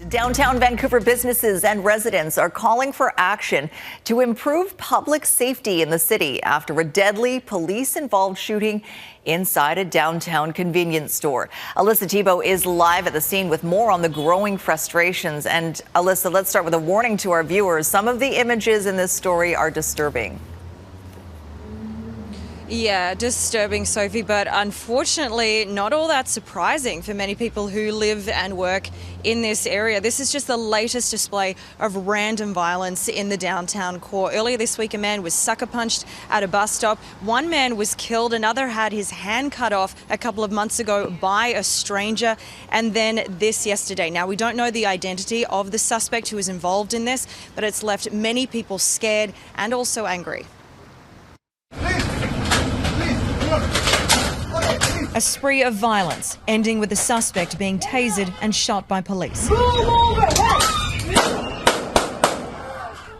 Downtown Vancouver businesses and residents are calling for action to improve public safety in the city after a deadly police-involved shooting inside a downtown convenience store. Alissa Thibault is live at the scene with more on the growing frustrations. And Alissa, let's start with a warning to our viewers. Some of the images in this story are disturbing. Yeah, disturbing, Sophie, but unfortunately not all that surprising for many people who live and work in this area. This is just the latest display of random violence in the downtown core. Earlier this week, a man was sucker punched at a bus stop. One man was killed. Another had his hand cut off a couple of months ago by a stranger. And then this yesterday. Now, we don't know the identity of the suspect who was involved in this, but it's left many people scared and also angry. A spree of violence, ending with the suspect being tasered and shot by police.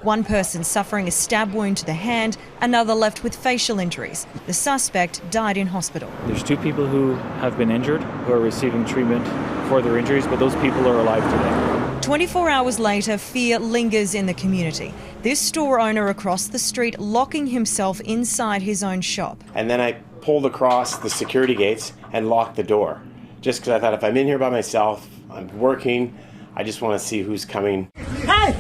One person suffering a stab wound to the hand, another left with facial injuries. The suspect died in hospital. There's two people who have been injured, who are receiving treatment for their injuries, but those people are alive today. 24 hours later, fear lingers in the community. This store owner across the street locking himself inside his own shop. And then I pulled across the security gates and locked the door. Just because I thought if I'm in here by myself, I'm working, I just want to see who's coming. Hey!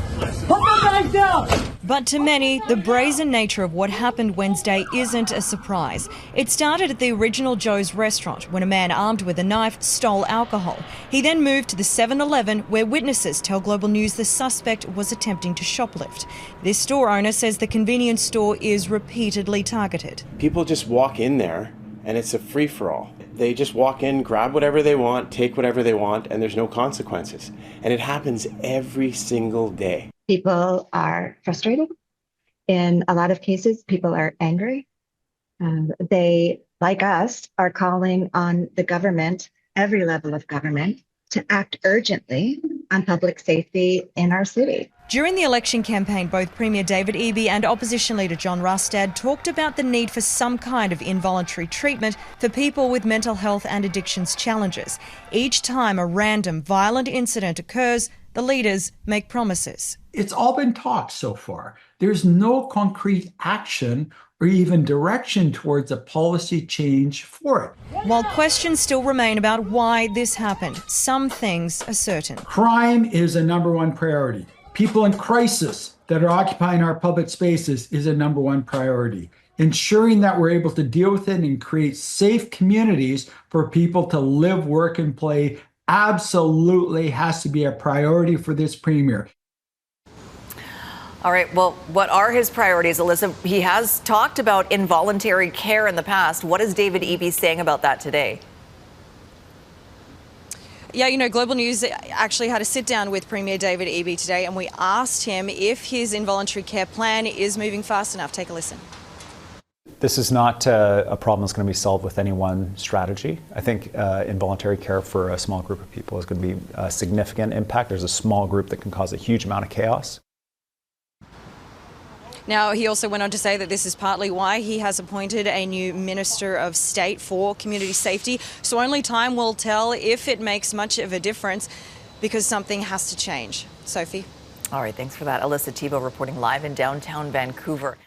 Put my bag down! But to many, the brazen nature of what happened Wednesday isn't a surprise. It started at the original Joe's restaurant when a man armed with a knife stole alcohol. He then moved to the 7-Eleven where witnesses tell Global News the suspect was attempting to shoplift. This store owner says the convenience store is repeatedly targeted. People just walk in there and it's a free-for-all. They just walk in, grab whatever they want, take whatever they want, and there's no consequences. And it happens every single day. People are frustrated. In a lot of cases, people are angry. They, like us, are calling on the government, every level of government, to act urgently on public safety in our city. During the election campaign, both Premier David Eby and Opposition Leader John Rustad talked about the need for some kind of involuntary treatment for people with mental health and addictions challenges. Each time a random violent incident occurs, the leaders make promises. It's all been talk so far. There's no concrete action or even direction towards a policy change for it. While questions still remain about why this happened, some things are certain. Crime is a #1 priority. People in crisis that are occupying our public spaces is a #1 priority. Ensuring that we're able to deal with it and create safe communities for people to live, work, and play absolutely has to be a priority for this premier. All right, well, what are his priorities, Alissa? He has talked about involuntary care in the past. What is David Eby saying about that today? Yeah, you know, Global News actually had a sit down with Premier David Eby today, and we asked him if his involuntary care plan is moving fast enough. Take a listen. This is not a problem that's going to be solved with any one strategy. I think involuntary care for a small group of people is going to be a significant impact. There's a small group that can cause a huge amount of chaos. Now, he also went on to say that this is partly why he has appointed a new Minister of State for Community Safety. So only time will tell if it makes much of a difference, because something has to change. Sophie? All right, thanks for that. Alissa Thibault reporting live in downtown Vancouver.